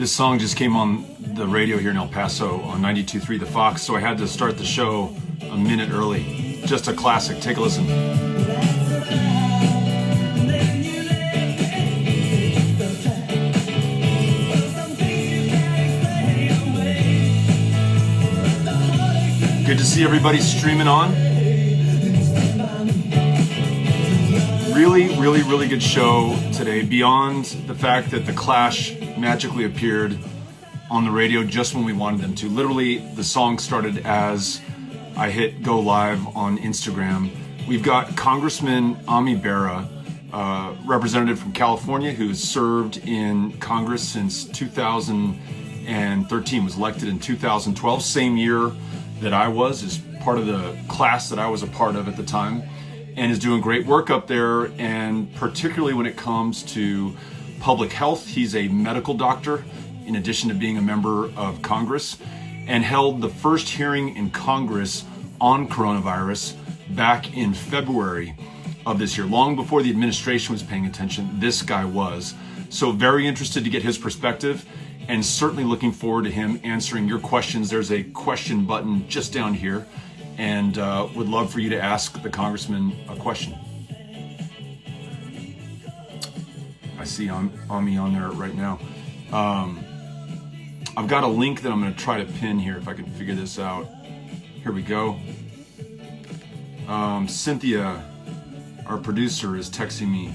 This song just came on the radio here in El Paso on 92.3 The Fox, so I had to start the show a minute early. Just a classic. Take a listen. Good to see everybody streaming on. Really good show today. Beyond the fact that the Clash magically appeared on the radio just when we wanted them to. Literally, the song started as I hit go live on Instagram. We've got Congressman Bera, representative from California, who's served in Congress since 2013, was elected in 2012, same year that I was, as part of the class that I was a part of at the time, and is doing great work up there, and particularly when it comes to public health. He's a medical doctor, in addition to being a member of Congress, and held the first hearing in Congress on coronavirus back in February of this year. Long before the administration was paying attention, this guy was. So very interested to get his perspective, and certainly looking forward to him answering your questions. There's a question button just down here, and would love for you to ask the Congressman a question. I see Ami on there right now. I've got a link that I'm going to try to pin here if I can figure this out. Here we go. Cynthia, our producer, is texting me.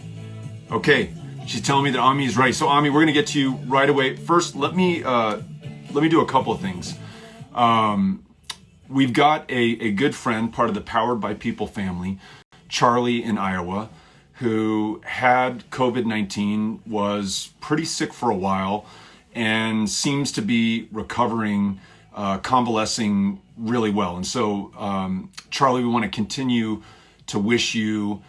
Okay, she's telling me that Ami is right. So Ami, we're going to get to you right away. First, let me do a couple of things. We've got a good friend, part of the Powered by People family, Charlie in Iowa, who had COVID-19, was pretty sick for a while, and seems to be recovering, convalescing really well. And so, Charlie, we want to continue to wish you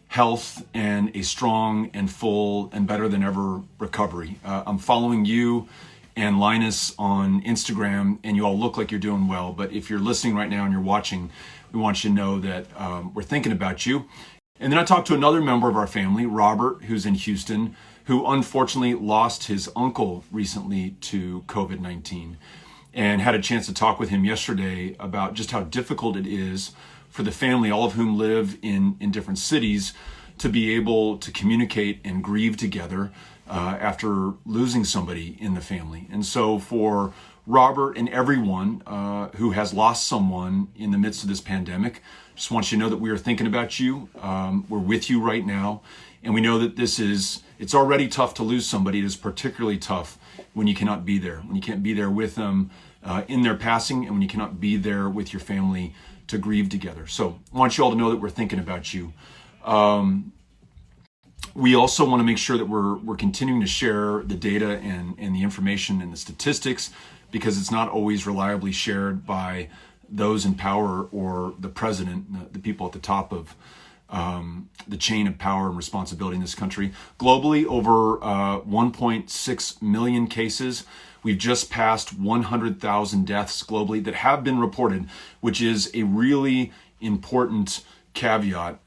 health and a strong and full and better than ever recovery. I'm following you and Linus on Instagram, and you all look like you're doing well. But if you're listening right now and you're watching, we want you to know that we're thinking about you. And then I talked to another member of our family, Robert, who's in Houston, who unfortunately lost his uncle recently to COVID-19, and had a chance to talk with him yesterday about just how difficult it is for the family, all of whom live in different cities, to be able to communicate and grieve together after losing somebody in the family. And so for Robert and everyone who has lost someone in the midst of this pandemic, just want you to know that we are thinking about you. We're with you right now. And we know that it's already tough to lose somebody. It is particularly tough when you cannot be there, when you can't be there with them in their passing, and when you cannot be there with your family to grieve together. So I want you all to know that we're thinking about you. We also want to make sure that we're continuing to share the data and the information and the statistics, because it's not always reliably shared by those in power or the president, the people at the top of the chain of power and responsibility in this country. Globally, over 1.6 million cases. We've just passed 100,000 deaths globally that have been reported, which is a really important caveat.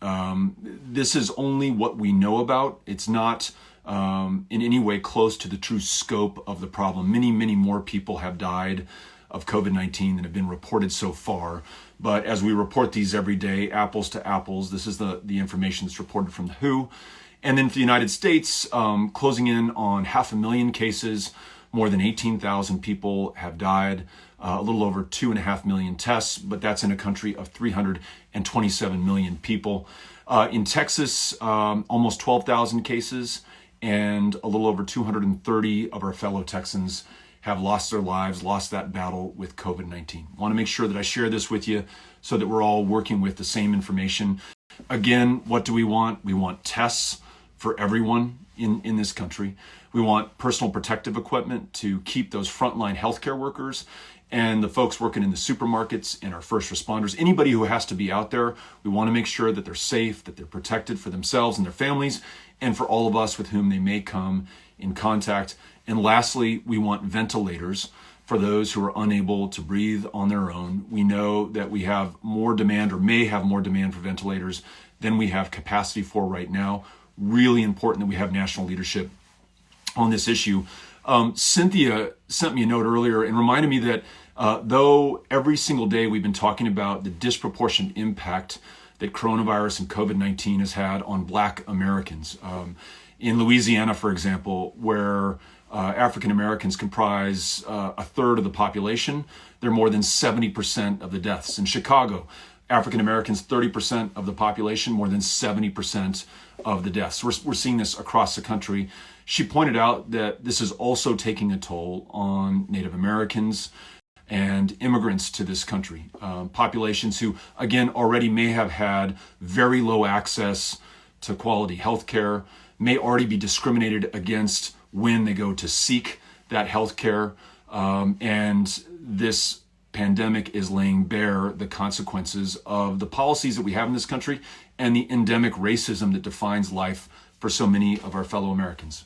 This is only what we know about. It's not in any way close to the true scope of the problem. Many more people have died of COVID-19 that have been reported so far. But as we report these every day, apples to apples, this is the information that's reported from the WHO. And then for the United States, closing in on 500,000 cases, more than 18,000 people have died, a little over 2.5 million tests, but that's in a country of 327 million people. In Texas, almost 12,000 cases, and a little over 230 of our fellow Texans have lost their lives, lost that battle with COVID-19. I want to make sure that I share this with you so that we're all working with the same information. Again, what do we want? We want tests for everyone in this country. We want personal protective equipment to keep those frontline healthcare workers and the folks working in the supermarkets and our first responders, anybody who has to be out there. We want to make sure that they're safe, that they're protected for themselves and their families, and for all of us with whom they may come in contact. And lastly, we want ventilators for those who are unable to breathe on their own. We know that we have more demand, or may have more demand, for ventilators than we have capacity for right now. Really important that we have national leadership on this issue. Cynthia sent me a note earlier and reminded me that though every single day we've been talking about the disproportionate impact that coronavirus and COVID-19 has had on Black Americans. In Louisiana, for example, where African Americans comprise a third of the population, they're more than 70% of the deaths. In Chicago, African Americans, 30% of the population, more than 70% of the deaths. We're seeing this across the country. She pointed out that this is also taking a toll on Native Americans and immigrants to this country, populations who, again, already may have had very low access to quality health care, may already be discriminated against when they go to seek that health care. And this pandemic is laying bare the consequences of the policies that we have in this country and the endemic racism that defines life for so many of our fellow Americans.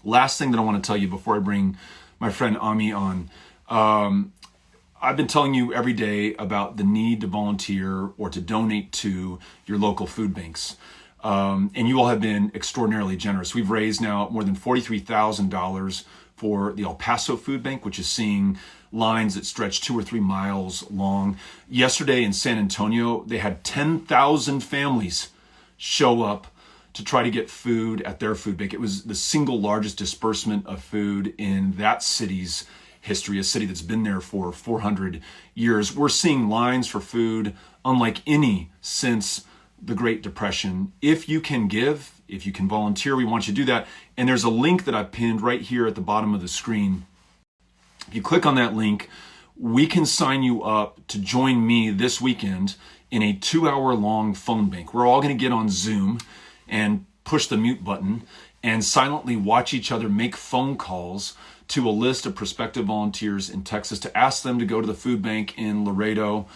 Last thing that I want to tell you before I bring my friend Ami on. I've been telling you every day about the need to volunteer or to donate to your local food banks. And you all have been extraordinarily generous. We've raised now more than $43,000 for the El Paso Food Bank, which is seeing lines that stretch 2 or 3 miles long. Yesterday in San Antonio, they had 10,000 families show up to try to get food at their food bank. It was the single largest disbursement of food in that city's history, a city that's been there for 400 years. We're seeing lines for food unlike any since the Great Depression. If you can give, if you can volunteer, we want you to do that. And there's a link that I've pinned right here at the bottom of the screen. If you click on that link, we can sign you up to join me this weekend in a 2-hour-long phone bank. We're all going to get on Zoom and push the mute button and silently watch each other make phone calls to a list of prospective volunteers in Texas to ask them to go to the food bank in Laredo,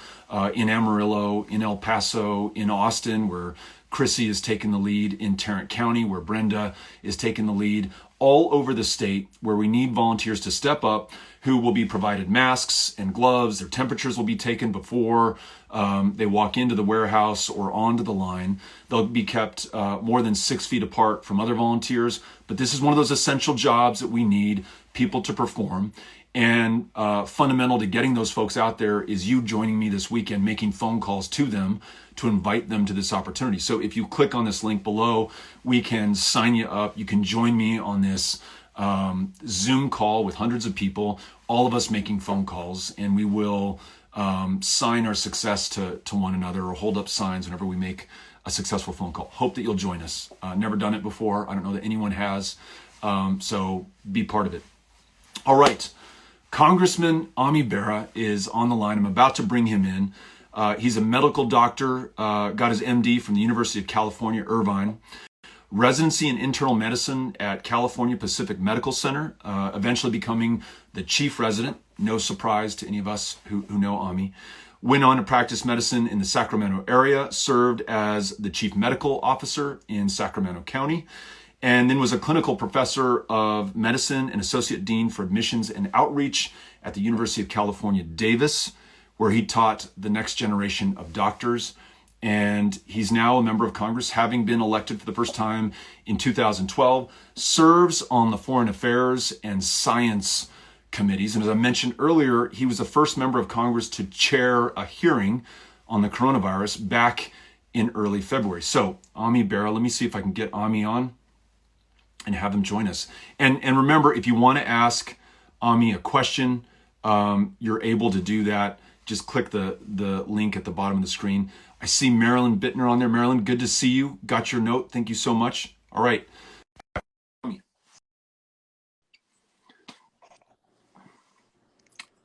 in Amarillo, in El Paso, in Austin, where Chrissy is taking the lead, in Tarrant County, where Brenda is taking the lead, all over the state where we need volunteers to step up, who will be provided masks and gloves. Their temperatures will be taken before they walk into the warehouse or onto the line. They'll be kept more than 6 feet apart from other volunteers. But this is one of those essential jobs that we need people to perform. And fundamental to getting those folks out there is you joining me this weekend, making phone calls to them to invite them to this opportunity. So if you click on this link below, we can sign you up. You can join me on this Zoom call with hundreds of people, all of us making phone calls, and we will sign our success to one another or hold up signs whenever we make a successful phone call. Hope that you'll join us. Never done it before. I don't know that anyone has. So be part of it. All right. Congressman Ami Bera is on the line. I'm about to bring him in. He's a medical doctor, got his MD from the University of California, Irvine. Residency in internal medicine at California Pacific Medical Center, eventually becoming the chief resident. No surprise to any of us who know Ami. Went on to practice medicine in the Sacramento area, served as the chief medical officer in Sacramento County, and then was a clinical professor of medicine and associate dean for admissions and outreach at the University of California, Davis, where he taught the next generation of doctors. And he's now a member of Congress, having been elected for the first time in 2012, serves on the Foreign Affairs and Science committees. And as I mentioned earlier, he was the first member of Congress to chair a hearing on the coronavirus back in early February. So, Ami Bera, let me see if I can get Ami on and have him join us. And remember, if you want to ask Ami a question, you're able to do that. Just click the link at the bottom of the screen. I see Marilyn Bittner on there. Marilyn, good to see you. Got your note. Thank you so much. All right.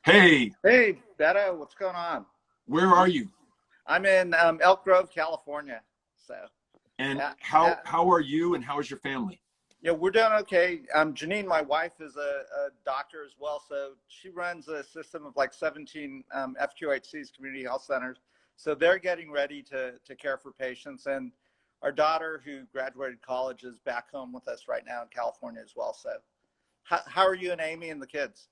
Hey. Hey, Beto. What's going on? Where are you? I'm in Elk Grove, California. So. And how are you and how is your family? Yeah, we're doing okay. Janine, my wife, is a doctor as well. So she runs a system of like 17 FQHCs, community health centers. So they're getting ready to care for patients. And our daughter, who graduated college, is back home with us right now in California as well. So how are you and Amy and the kids?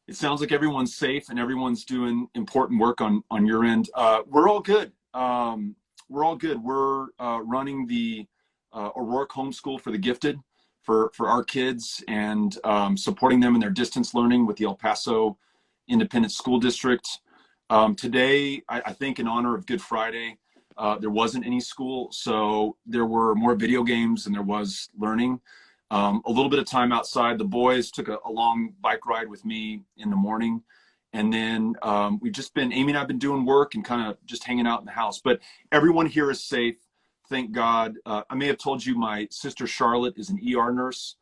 It sounds like everyone's safe and everyone's doing important work on your end. We're all good. We're all good. We're running the O'Rourke Homeschool for the Gifted for our kids and supporting them in their distance learning with the El Paso Independent School District. Today, I think in honor of Good Friday, there wasn't any school, so there were more video games than there was learning. A little bit of time outside. The boys took a long bike ride with me in the morning. And then we've just been, Amy and I have been doing work and kind of just hanging out in the house. But everyone here is safe. Thank God. I may have told you my sister Charlotte is an ER nurse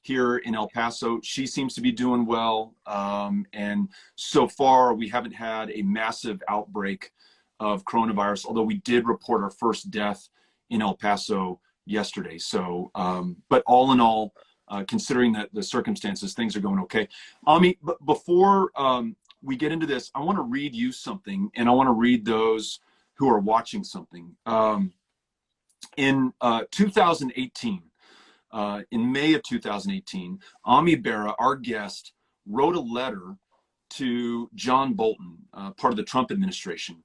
here in El Paso. She seems to be doing well. And so far, we haven't had a massive outbreak of coronavirus, although we did report our first death in El Paso yesterday. So, but all in all, considering the circumstances, things are going okay. Ami, but before we get into this, I want to read you something, and I want to read those who are watching something. In 2018, in May of 2018, Ami Bera, our guest, wrote a letter to John Bolton, part of the Trump administration.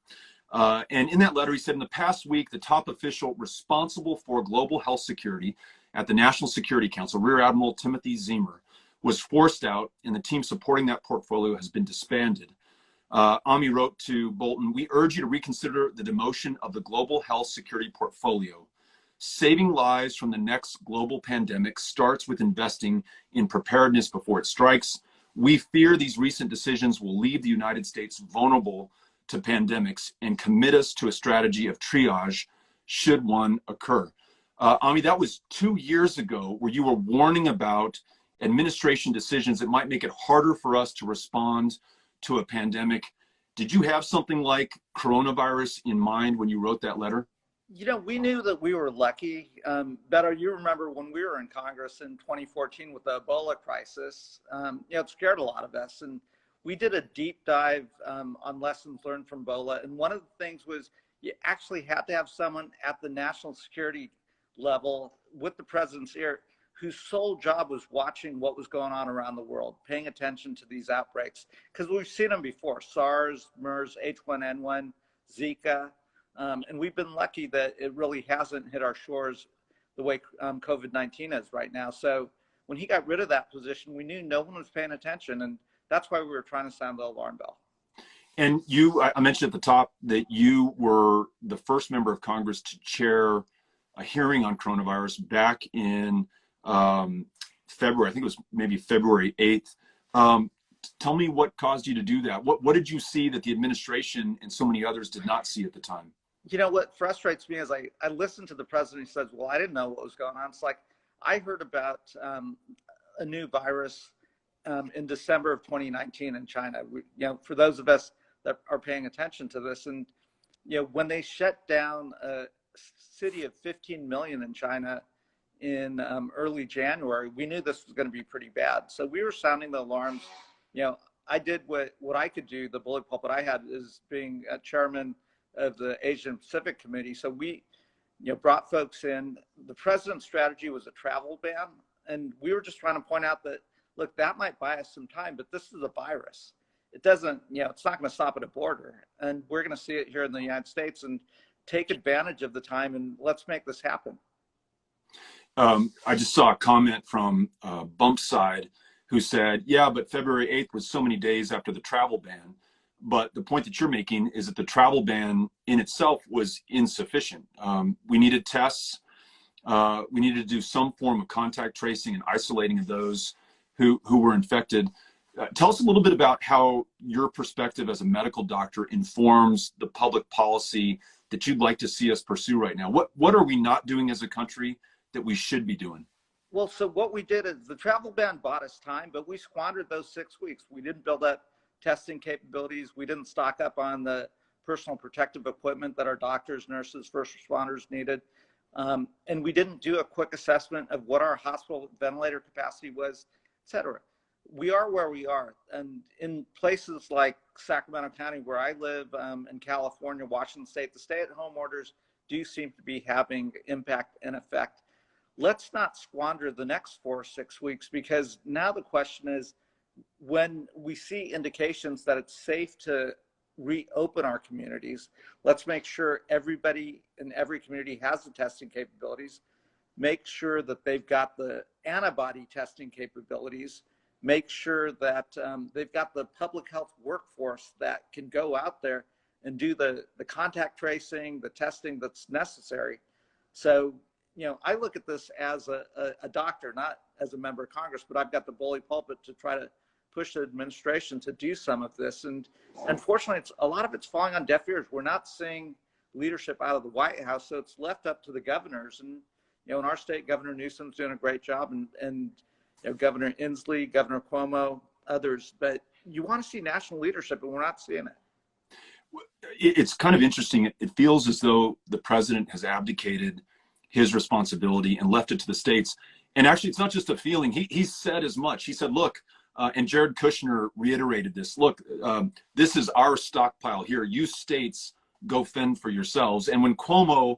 And in that letter, he said, in the past week, the top official responsible for global health security at the National Security Council, Rear Admiral Timothy Ziemer, was forced out, and the team supporting that portfolio has been disbanded. Ami wrote to Bolton, "We urge you to reconsider the demotion of the global health security portfolio. Saving lives from the next global pandemic starts with investing in preparedness before it strikes. We fear these recent decisions will leave the United States vulnerable to pandemics and commit us to a strategy of triage should one occur." Ami, that was 2 years ago where you were warning about administration decisions that might make it harder for us to respond to a pandemic. Did you have something like coronavirus in mind when you wrote that letter? You know, we knew that we were lucky. Beto, you remember when we were in Congress in 2014 with the Ebola crisis, it scared a lot of us. And we did a deep dive on lessons learned from Ebola. And one of the things was you actually had to have someone at the national security level with the president's ear whose sole job was watching what was going on around the world, paying attention to these outbreaks. Because we've seen them before, SARS, MERS, H1N1, Zika. And we've been lucky that it really hasn't hit our shores the way COVID-19 is right now. So when he got rid of that position, we knew no one was paying attention. And that's why we were trying to sound the alarm bell. And I mentioned at the top that you were the first member of Congress to chair a hearing on coronavirus back in February. I think it was maybe February 8th. Tell me what caused you to do that. What did you see that the administration and so many others did not see at the time? You know, what frustrates me is I listened to the president. He says, well, I didn't know what was going on. It's like, I heard about a new virus in December of 2019 in China. For those of us that are paying attention to this, and, when they shut down a city of 15 million in China in early January, we knew this was going to be pretty bad. So we were sounding the alarms. I did what I could do. The bullet pulpit I had is being a chairman of the Asian Pacific Committee. So we, brought folks in. The president's strategy was a travel ban. And we were just trying to point out that, look, that might buy us some time, but this is a virus. It doesn't, it's not going to stop at a border. And we're going to see it here in the United States and take advantage of the time, and let's make this happen. I just saw a comment from Bumpside who said, yeah, but February 8th was so many days after the travel ban. But the point that you're making is that the travel ban in itself was insufficient. We needed tests. We needed to do some form of contact tracing and isolating of those who were infected. Tell us a little bit about how your perspective as a medical doctor informs the public policy that you'd like to see us pursue right now. What are we not doing as a country that we should be doing? Well, so what we did is the travel ban bought us time, but we squandered those 6 weeks. We didn't build up testing capabilities. We didn't stock up on the personal protective equipment that our doctors, nurses, first responders needed. And we didn't do a quick assessment of what our hospital ventilator capacity was, et cetera. We are where we are. And in places like Sacramento County, where I live, in California, Washington State, the stay-at-home orders do seem to be having impact and effect. Let's not squander the next 4 or 6 weeks, because now the question is, when we see indications that it's safe to reopen our communities, let's make sure everybody in every community has the testing capabilities. make sure that they've got the antibody testing capabilities, make sure that they've got the public health workforce that can go out there and do the contact tracing, the testing that's necessary. So, you know, I look at this as a doctor, not as a member of Congress, but I've got the bully pulpit to try to push the administration to do some of this. And unfortunately, a lot of it's falling on deaf ears. We're not seeing leadership out of the White House, so it's left up to the governors. And, you know, in our state, Governor Newsom's doing a great job, and you know, Governor Inslee, Governor Cuomo, others. But you want to see national leadership, and we're not seeing it. It's kind of interesting. It feels as though the president has abdicated his responsibility and left it to the states. And actually, it's not just a feeling. He said as much. He said, look, and Jared Kushner reiterated this, look, this is our stockpile here. You states go fend for yourselves. And when Cuomo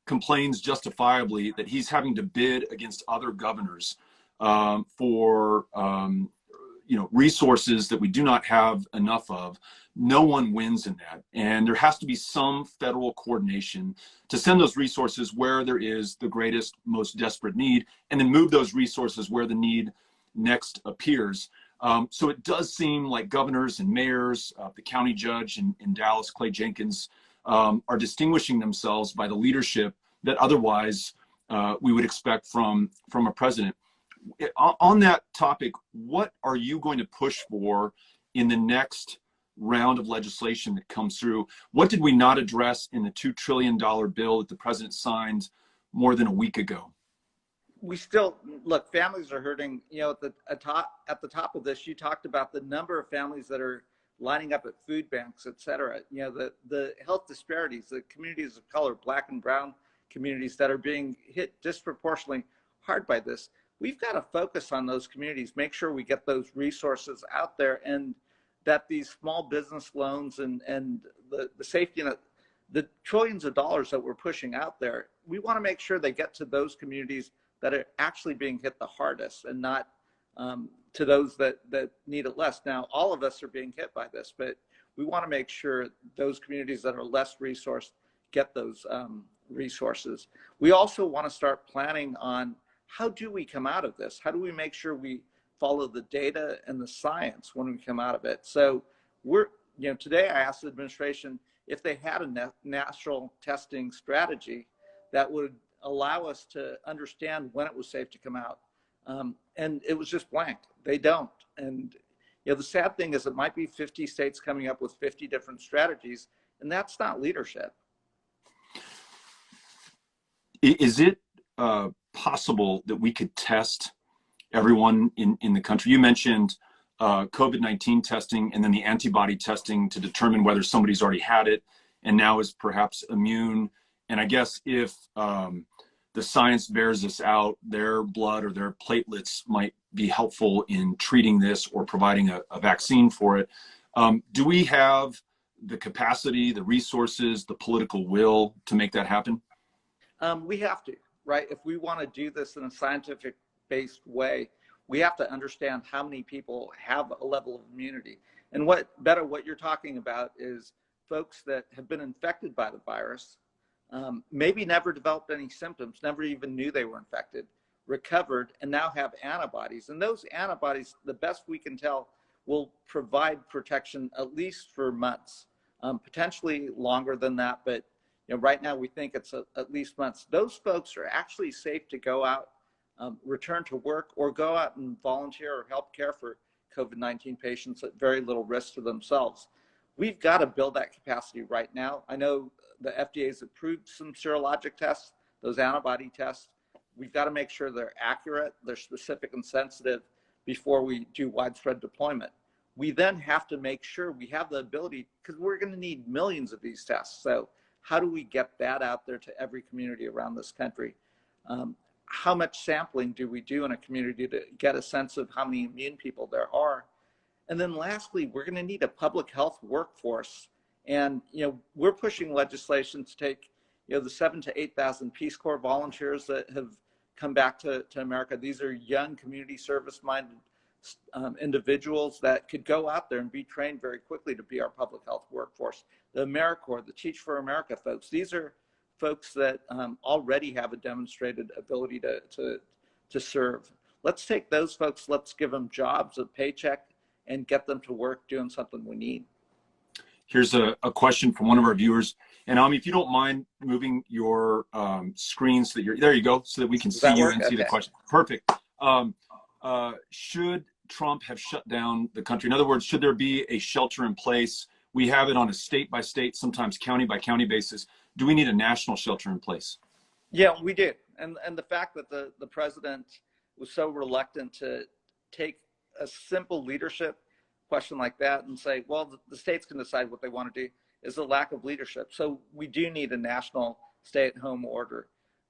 complains justifiably that he's having to bid against other governors for you know, resources that we do not have enough of, no one wins in that. And there has to be some federal coordination to send those resources where there is the greatest, most desperate need, and then move those resources where the need next appears. So it does seem like governors and mayors, the county judge in Dallas, Clay Jenkins, are distinguishing themselves by the leadership that otherwise we would expect from a president. On that topic, what are you going to push for in the next round of legislation that comes through? What did we not address in the $2 trillion bill that the president signed more than a week ago? We still, look, families are hurting. You know, at the top of this, you talked about the number of families that are lining up at food banks, et cetera. You know, the health disparities, the communities of color, Black and brown communities that are being hit disproportionately hard by this. We've got to focus on those communities, make sure we get those resources out there, and that these small business loans and the safety net, the trillions of dollars that we're pushing out there, we want to make sure they get to those communities that are actually being hit the hardest, and not to those that need it less. Now, all of us are being hit by this, but we want to make sure those communities that are less resourced get those resources. We also want to start planning on, how do we come out of this? How do we make sure we follow the data and the science when we come out of it? So today I asked the administration if they had a national testing strategy that would allow us to understand when it was safe to come out. And it was just blank. They don't. And the sad thing is it might be 50 states coming up with 50 different strategies, and that's not leadership. Is it possible that we could test everyone in the country? You mentioned COVID-19 testing and then the antibody testing to determine whether somebody's already had it and now is perhaps immune. And I guess if the science bears this out, their blood or their platelets might be helpful in treating this or providing a vaccine for it. Do we have the capacity, the resources, the political will to make that happen? We have to, right? If we want to do this in a scientific-based way, we have to understand how many people have a level of immunity. And Beto, what you're talking about is folks that have been infected by the virus, maybe never developed any symptoms, never even knew they were infected, recovered, and now have antibodies. And those antibodies, the best we can tell, will provide protection at least for months, potentially longer than that. But right now we think it's at least months. Those folks are actually safe to go out, return to work, or go out and volunteer or help care for COVID-19 patients at very little risk to themselves. We've got to build that capacity right now. I know the FDA's approved some serologic tests, those antibody tests. We've got to make sure they're accurate, they're specific and sensitive before we do widespread deployment. We then have to make sure we have the ability, because we're going to need millions of these tests. So how do we get that out there to every community around this country? How much sampling do we do in a community to get a sense of how many immune people there are? And then lastly, we're going to need a public health workforce. And, we're pushing legislation to take, the 7,000 to 8,000 Peace Corps volunteers that have come back to America. These are young community service-minded individuals that could go out there and be trained very quickly to be our public health workforce. The AmeriCorps, the Teach for America folks, these are folks that already have a demonstrated ability to serve. Let's take those folks, let's give them jobs, a paycheck, and get them to work doing something we need. Here's a question from one of our viewers. And if you don't mind moving your screen so that you're, there you go, so that we can see you and see the question. Perfect. Should Trump have shut down the country? In other words, should there be a shelter in place? We have it on a state by state, sometimes county by county basis. Do we need a national shelter in place? Yeah, we do. And the fact that the president was so reluctant to take a simple leadership question like that and say, well, the states can decide what they want to do, is a lack of leadership. So we do need a national stay-at-home order.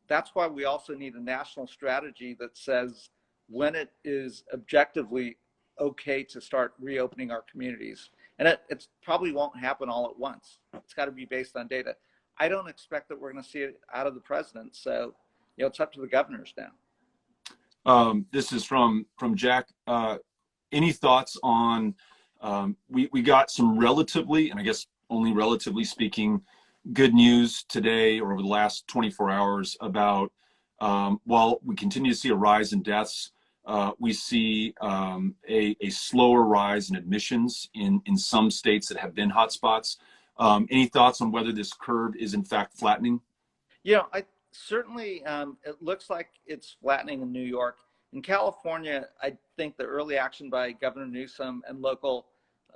That's why we also need a national strategy that says when it is objectively okay to start reopening our communities. And it probably won't happen all at once. It's got to be based on data. I don't expect that we're going to see it out of the president. So, it's up to the governors now. This is from Jack. Any thoughts on, we got some relatively, and I guess only relatively speaking, good news today or over the last 24 hours about, while we continue to see a rise in deaths, we see a slower rise in admissions in some states that have been hotspots. Any thoughts on whether this curve is in fact flattening? I certainly, it looks like it's flattening in New York. In California, I think the early action by Governor Newsom and local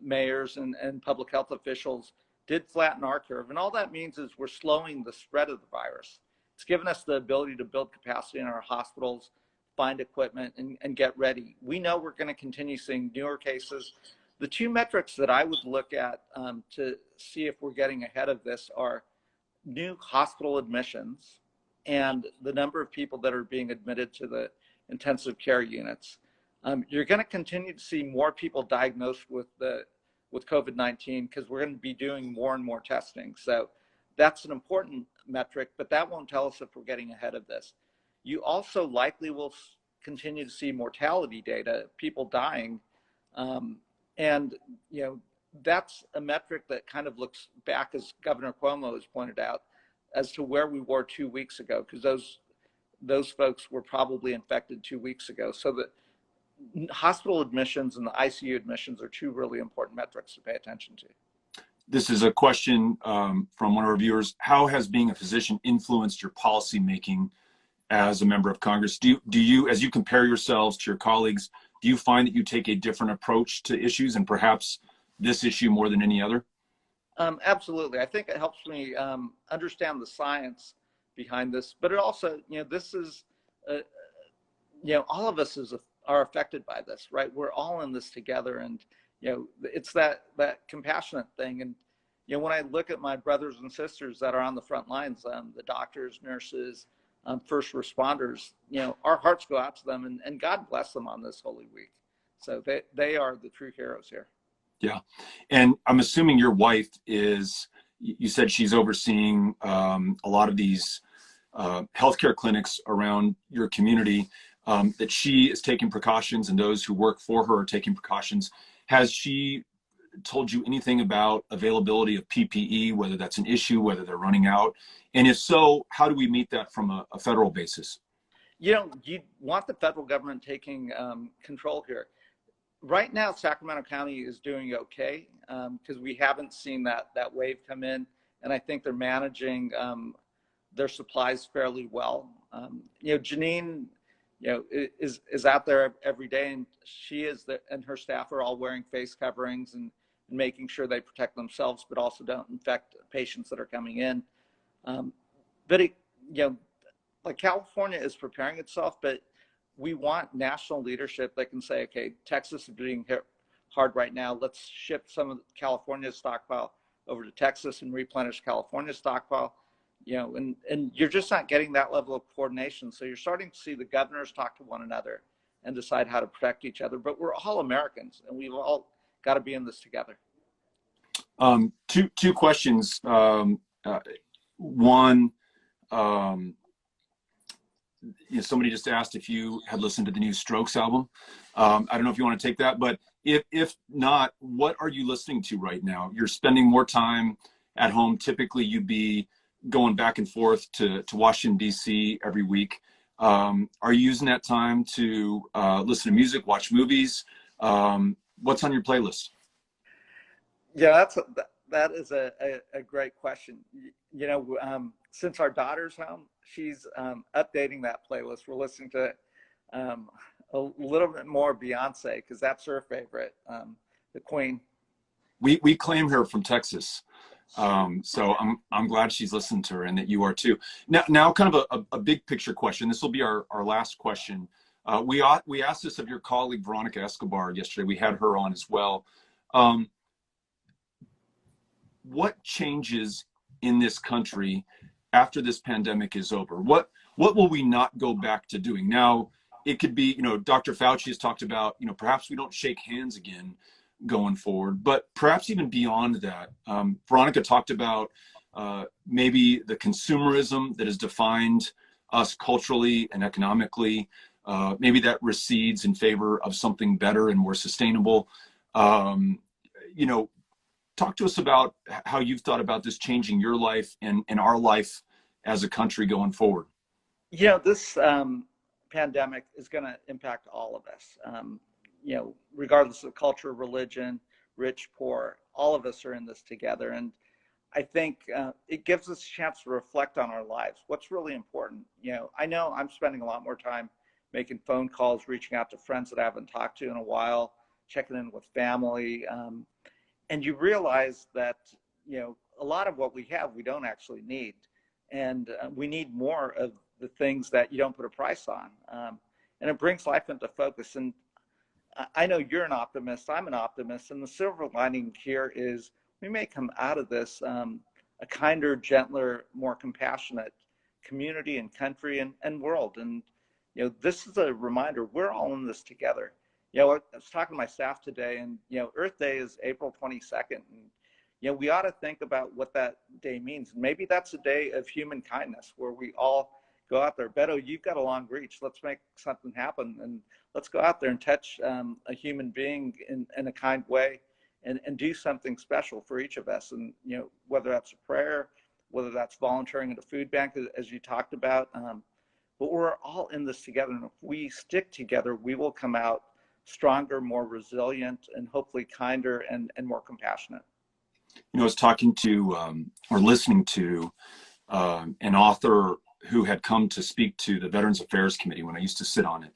mayors and public health officials did flatten our curve. And all that means is we're slowing the spread of the virus. It's given us the ability to build capacity in our hospitals, find equipment, and get ready. We know we're going to continue seeing newer cases. The two metrics that I would look at to see if we're getting ahead of this are new hospital admissions and the number of people that are being admitted to the intensive care units. You're going to continue to see more people diagnosed with COVID-19 because we're going to be doing more and more testing. So that's an important metric, but that won't tell us if we're getting ahead of this. You also likely will continue to see mortality data, people dying. And that's a metric that kind of looks back, as Governor Cuomo has pointed out, as to where we were 2 weeks ago, because those folks were probably infected 2 weeks ago. So the hospital admissions and the ICU admissions are two really important metrics to pay attention to. This is a question from one of our viewers. How has being a physician influenced your policy making as a member of Congress? Do you, as you compare yourselves to your colleagues, do you find that you take a different approach to issues, and perhaps this issue more than any other? Absolutely. I think it helps me understand the science behind this, but it also, this is, all of us are affected by this, right? We're all in this together, and it's that compassionate thing. And when I look at my brothers and sisters that are on the front lines, the doctors, nurses, first responders, our hearts go out to them, and God bless them on this Holy Week. So they are the true heroes here. Yeah. And I'm assuming your wife is, you said she's overseeing a lot of these healthcare clinics around your community, that she is taking precautions and those who work for her are taking precautions. Has she told you anything about availability of PPE, whether that's an issue, whether they're running out? And if so, how do we meet that from a federal basis? You want the federal government taking control here. Right now, Sacramento County is doing okay because we haven't seen that wave come in, and I think they're managing their supplies fairly well. Janine, is out there every day, and she and her staff are all wearing face coverings and making sure they protect themselves, but also don't infect patients that are coming in. But like California is preparing itself, but we want national leadership that can say, okay, Texas is being hit hard right now. Let's ship some of California's stockpile over to Texas and replenish California's stockpile. And you're just not getting that level of coordination. So you're starting to see the governors talk to one another and decide how to protect each other. But we're all Americans, and we've all got to be in this together. Two questions. One, somebody just asked if you had listened to the new Strokes album. I don't know if you want to take that, but if not, what are you listening to right now? You're spending more time at home. Typically, you'd be going back and forth to Washington, D.C. every week. Are you using that time to listen to music, watch movies? What's on your playlist? Yeah, that is a great question. You know, since our daughter's home, she's updating that playlist. We're listening to a little bit more Beyonce because that's her favorite, the Queen. We claim her from Texas. So I'm glad she's listened to her and that you are too. Now kind of a big picture question. This will be our last question. We asked this of your colleague, Veronica Escobar, yesterday. We had her on as well. What changes in this country after this pandemic is over? What will we not go back to doing? Now, it could be, Dr. Fauci has talked about, perhaps we don't shake hands again going forward, but perhaps even beyond that. Veronica talked about maybe the consumerism that has defined us culturally and economically. Maybe that recedes in favor of something better and more sustainable. Talk to us about how you've thought about this changing your life and our life as a country going forward. This pandemic is going to impact all of us. Regardless of culture, religion, rich, poor, all of us are in this together. And I think it gives us a chance to reflect on our lives. What's really important? I know I'm spending a lot more time making phone calls, reaching out to friends that I haven't talked to in a while, checking in with family. And you realize that, a lot of what we have, we don't actually need. And we need more of the things that you don't put a price on. And it brings life into focus. And I know you're an optimist, I'm an optimist. And the silver lining here is we may come out of this a kinder, gentler, more compassionate community and country and world. And, this is a reminder, we're all in this together. I was talking to my staff today, and, Earth Day is April 22nd. And, we ought to think about what that day means. Maybe that's a day of human kindness where we all go out there. Beto, you've got a long reach. Let's make something happen. And let's go out there and touch a human being in a kind way and do something special for each of us. And, whether that's a prayer, whether that's volunteering at a food bank, as you talked about. But we're all in this together. And if we stick together, we will come out stronger, more resilient, and hopefully kinder and more compassionate. I was talking to or listening to an author who had come to speak to the Veterans Affairs Committee when I used to sit on it.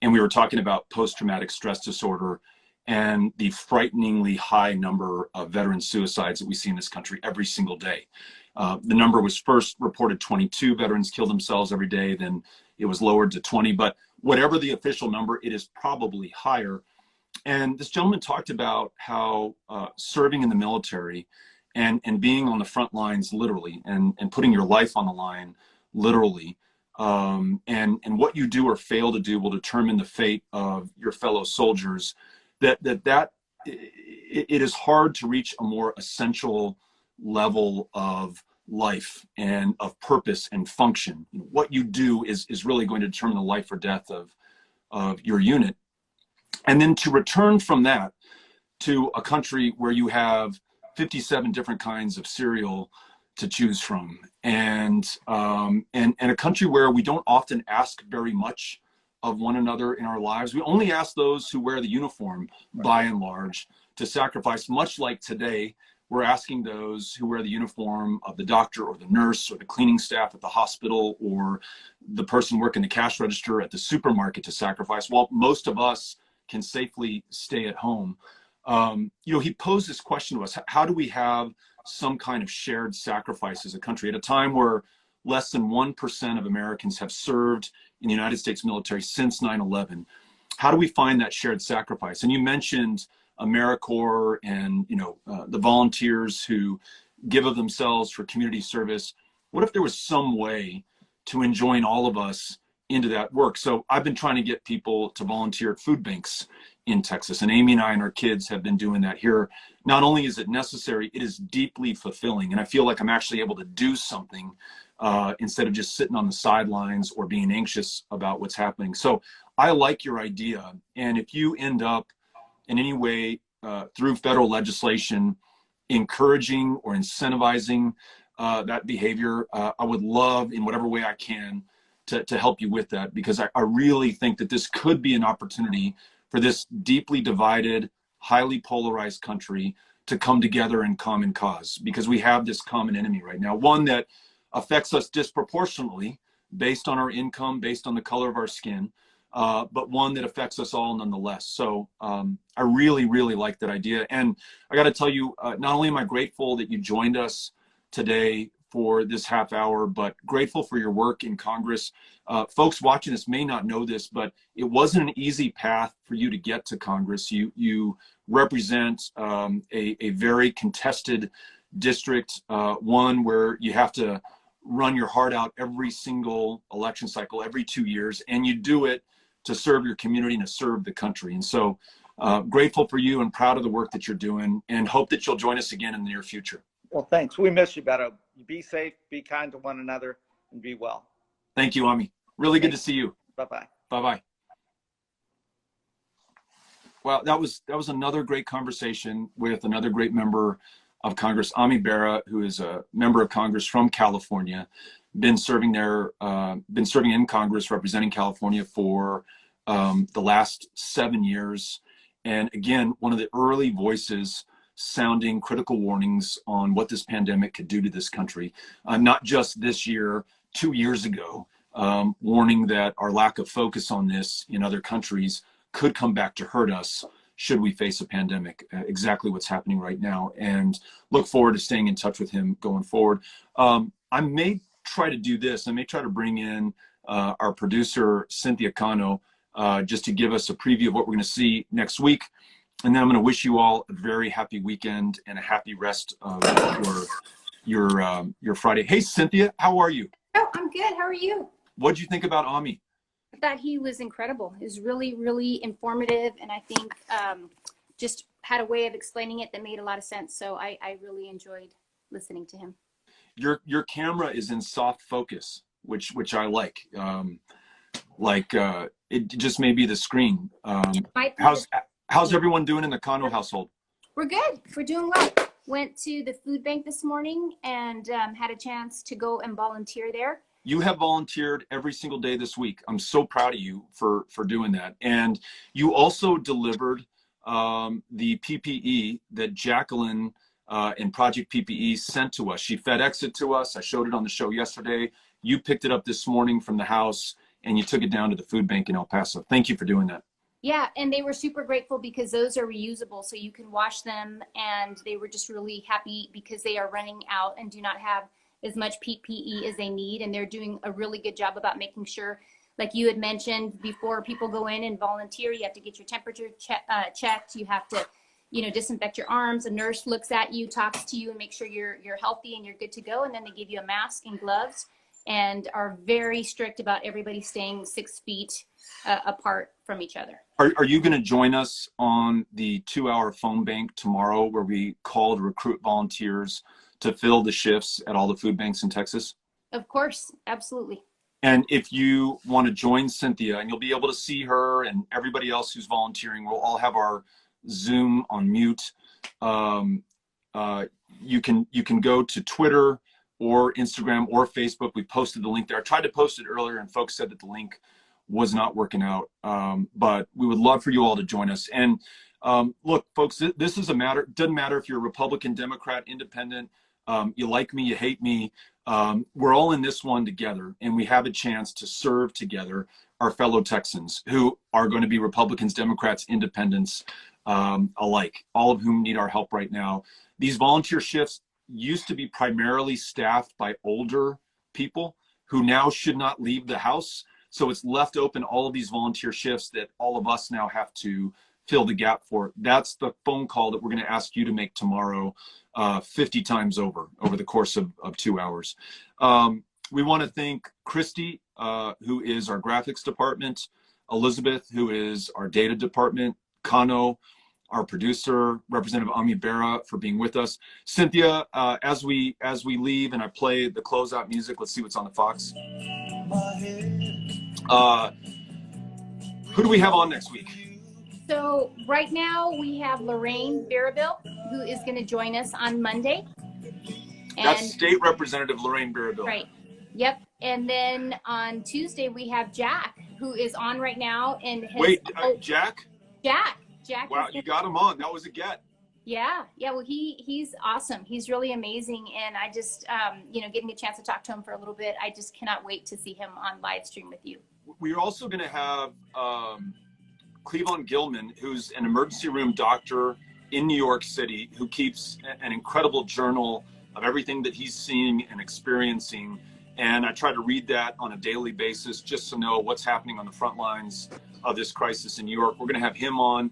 And we were talking about post-traumatic stress disorder and the frighteningly high number of veteran suicides that we see in this country every single day. The number was first reported 22 veterans kill themselves every day, then it was lowered to 20, but whatever the official number, it is probably higher. And this gentleman talked about how serving in the military and being on the front lines literally and putting your life on the line literally, and what you do or fail to do will determine the fate of your fellow soldiers, that it is hard to reach a more essential level of life and of purpose and function. What you do is really going to determine the life or death of your unit. And then to return from that to a country where you have 57 different kinds of cereal to choose from, and a country where we don't often ask very much of one another in our lives. We only ask those who wear the uniform, by and large, to sacrifice. Much like today, we're asking those who wear the uniform of the doctor or the nurse or the cleaning staff at the hospital or the person working the cash register at the supermarket to sacrifice, while most of us can safely stay at home. He posed this question to us: how do we have some kind of shared sacrifice as a country at a time where less than 1% of Americans have served in the United States military since 9/11? How do we find that shared sacrifice? And you mentioned AmeriCorps and the volunteers who give of themselves for community service. What if there was some way to enjoin all of us into that work? So I've been trying to get people to volunteer at food banks in Texas, and Amy and I and our kids have been doing that here. Not only is it necessary, it is deeply fulfilling, and I feel like I'm actually able to do something instead of just sitting on the sidelines or being anxious about what's happening. So I like your idea, and if you end up in any way through federal legislation encouraging or incentivizing that behavior, I would love in whatever way I can to help you with that, because I really think that this could be an opportunity for this deeply divided, highly polarized country to come together in common cause, because we have this common enemy right now, one that affects us disproportionately based on our income, based on the color of our skin, but one that affects us all nonetheless. So I really, really like that idea. And I got to tell you, not only am I grateful that you joined us today for this half hour, but grateful for your work in Congress. Folks watching this may not know this, but it wasn't an easy path for you to get to Congress. You represent a very contested district, one where you have to run your heart out every single election cycle, every 2 years, and you do it to serve your community and to serve the country. And so grateful for you and proud of the work that you're doing, and hope that you'll join us again in the near future. Well, thanks. We miss you, Beto. Be safe, be kind to one another, and be well. Thank you, Ami. Really good to see you. Bye-bye. Bye-bye. Well, that was another great conversation with another great member of Congress, Ami Bera, who is a member of Congress from California, been serving in Congress representing California for the last 7 years. And again, one of the early voices sounding critical warnings on what this pandemic could do to this country, not just this year, 2 years ago, warning that our lack of focus on this in other countries could come back to hurt us should we face a pandemic, exactly what's happening right now. And look forward to staying in touch with him going forward. I may try to do this. I may try to bring in our producer, Cynthia Cano, just to give us a preview of what we're going to see next week. And then I'm going to wish you all a very happy weekend and a happy rest of your Friday. Hey, Cynthia, how are you? Oh, I'm good. How are you? What did you think about Ami? I thought he was incredible. He was really, really informative, and I think just had a way of explaining it that made a lot of sense. So I really enjoyed listening to him. Your camera is in soft focus, which I like. It just may be the screen. How's everyone doing in the Cano household? We're good. We're doing well. Went to the food bank this morning and had a chance to go and volunteer there. You have volunteered every single day this week. I'm so proud of you for doing that. And you also delivered the PPE that Jacqueline and Project PPE sent to us. She FedExed it to us. I showed it on the show yesterday. You picked it up this morning from the house and you took it down to the food bank in El Paso. Thank you for doing that. Yeah, and they were super grateful because those are reusable, so you can wash them, and they were just really happy because they are running out and do not have as much PPE as they need, and they're doing a really good job about making sure, like you had mentioned, before people go in and volunteer, you have to get your temperature checked, you have to, disinfect your arms, a nurse looks at you, talks to you, and make sure you're healthy and you're good to go, and then they give you a mask and gloves, and are very strict about everybody staying 6 feet apart from each other. Are you going to join us on the 2-hour phone bank tomorrow where we call to recruit volunteers to fill the shifts at all the food banks in Texas? Of course, absolutely. And if you want to join Cynthia, and you'll be able to see her and everybody else who's volunteering, we'll all have our Zoom on mute. You can go to Twitter or Instagram or Facebook. We posted the link there. I tried to post it earlier and folks said that the link was not working out. But we would love for you all to join us. And look, folks, this is a matter, doesn't matter if you're a Republican, Democrat, Independent, you like me, you hate me. We're all in this one together, and we have a chance to serve together our fellow Texans who are going to be Republicans, Democrats, Independents alike, all of whom need our help right now. These volunteer shifts used to be primarily staffed by older people who now should not leave the house. So it's left open all of these volunteer shifts that all of us now have to fill the gap for. That's the phone call that we're going to ask you to make tomorrow 50 times over the course of 2 hours. We want to thank Christy, who is our graphics department, Elizabeth, who is our data department, Cano, our producer, Representative Ami Bera, for being with us. Cynthia, as we leave and I play the closeout music, let's see what's on the Fox. Who do we have on next week? So right now we have Lorraine Barabille, who is going to join us on Monday. And That's State Representative Lorraine Bera. right. Yep. And then on Tuesday we have Jack, who is on right now, and Jack. Jack. Wow, you got him on. That was a get. Yeah. Well, he's awesome. He's really amazing, and I just getting a chance to talk to him for a little bit. I just cannot wait to see him on live stream with you. We're also going to have Cleveland Gilman, who's an emergency room doctor in New York City, who keeps an incredible journal of everything that he's seeing and experiencing. And I try to read that on a daily basis just to know what's happening on the front lines of this crisis in New York. We're going to have him on.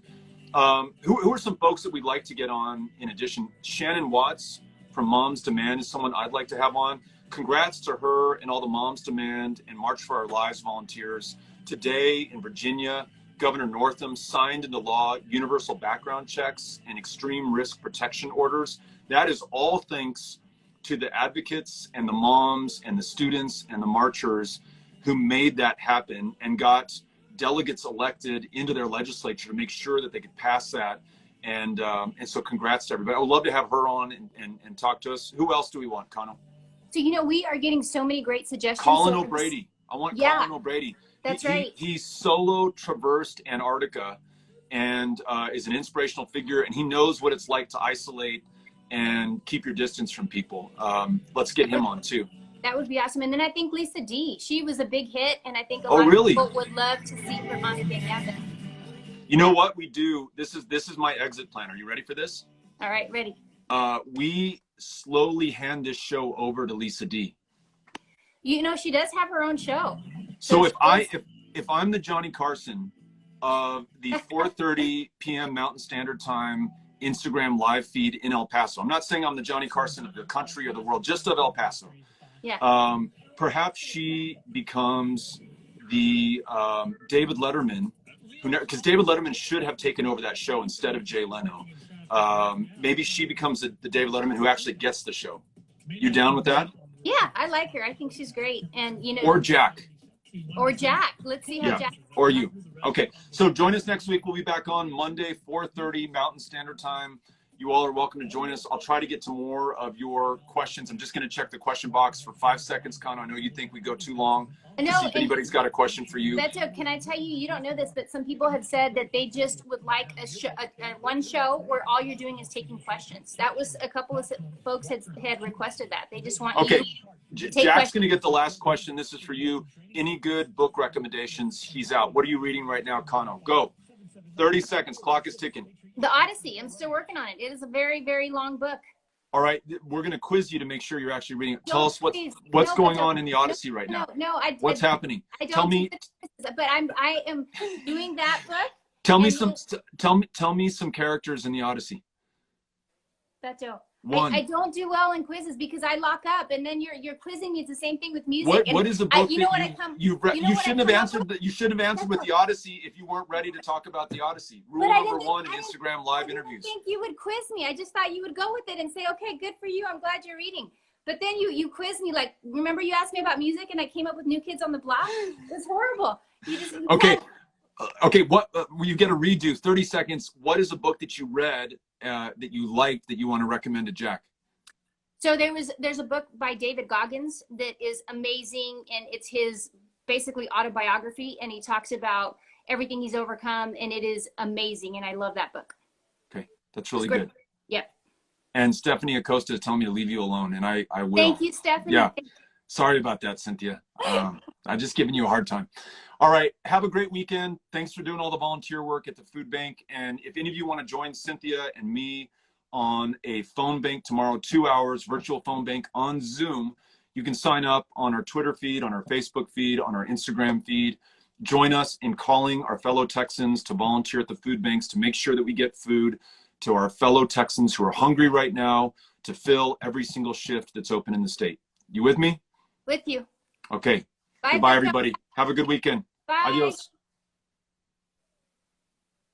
Who are some folks that we'd like to get on in addition? Shannon Watts from Moms Demand is someone I'd like to have on. Congrats to her and all the Moms Demand and March for Our Lives volunteers. Today in Virginia, Governor Northam signed into law universal background checks and extreme risk protection orders. That is all thanks to the advocates and the moms and the students and the marchers who made that happen and got delegates elected into their legislature to make sure that they could pass that. And so congrats to everybody. I would love to have her on and talk to us. Who else do we want, Cano? So, we are getting so many great suggestions. Colin O'Brady. I want Colin O'Brady. That's right. He solo traversed Antarctica and is an inspirational figure, and he knows what it's like to isolate and keep your distance from people. Let's get him on too. That would be awesome. And then I think Lisa D, she was a big hit, and I think a lot of people would love to see her on again. You know what we do? This is my exit plan. Are you ready for this? All right, ready. We slowly hand this show over to Lisa D. She does have her own show. So if I'm the Johnny Carson of the 4:30 p.m. Mountain Standard Time Instagram live feed in El Paso, I'm not saying I'm the Johnny Carson of the country or the world, just of El Paso. Yeah. Perhaps she becomes the David Letterman, because David Letterman should have taken over that show instead of Jay Leno. Maybe she becomes the David Letterman who actually gets the show. You down with that? Yeah, I like her. I think she's great. And or Jack. Let's see how Jack. Or you. Okay. So join us next week. We'll be back on Monday, 4:30 Mountain Standard Time. You all are welcome to join us. I'll try to get to more of your questions. I'm just going to check the question box for 5 seconds, Cano. I know you think we go too long. I know. See if anybody's got a question for you. Beto, can I tell you, you don't know this, but some people have said that they just would like one show where all you're doing is taking questions. That was a couple of folks had requested that. They just want you to take Jack's going to get the last question. This is for you. Any good book recommendations? He's out. What are you reading right now, Cano? Go. 30 seconds. Clock is ticking. The Odyssey. I'm still working on it. It is a very, very long book. All right, we're going to quiz you to make sure you're actually reading it. Tell us what's going on in the Odyssey right now. What's happening? Tell me. But I am doing that book. Tell me some characters in the Odyssey. Beto. One. I don't do well in quizzes because I lock up, and then you're quizzing me. It's the same thing with music. What is the book you shouldn't have answered? You shouldn't have answered with the Odyssey if you weren't ready to talk about the Odyssey. Rule number one in Instagram live interviews. I didn't think you would quiz me. I just thought you would go with it and say, "Okay, good for you. I'm glad you're reading." But then you quiz me like, remember you asked me about music and I came up with New Kids on the Block? It was horrible. Okay. What you get a redo? 30 seconds. What is a book that you read that you liked that you want to recommend to Jack? So there's a book by David Goggins that is amazing, and it's his basically autobiography, and he talks about everything he's overcome, and it is amazing, and I love that book. Okay, that's really good. Yep. And Stephanie Acosta is telling me to leave you alone, and I will. Thank you, Stephanie. Yeah. Sorry about that, Cynthia. I'm just giving you a hard time. All right. Have a great weekend. Thanks for doing all the volunteer work at the food bank. And if any of you want to join Cynthia and me on a phone bank tomorrow, 2 hours, virtual phone bank on Zoom, you can sign up on our Twitter feed, on our Facebook feed, on our Instagram feed. Join us in calling our fellow Texans to volunteer at the food banks to make sure that we get food to our fellow Texans who are hungry right now to fill every single shift that's open in the state. You with me? With you. Okay. Bye, goodbye, everybody. Have a good weekend. Bye. Adios.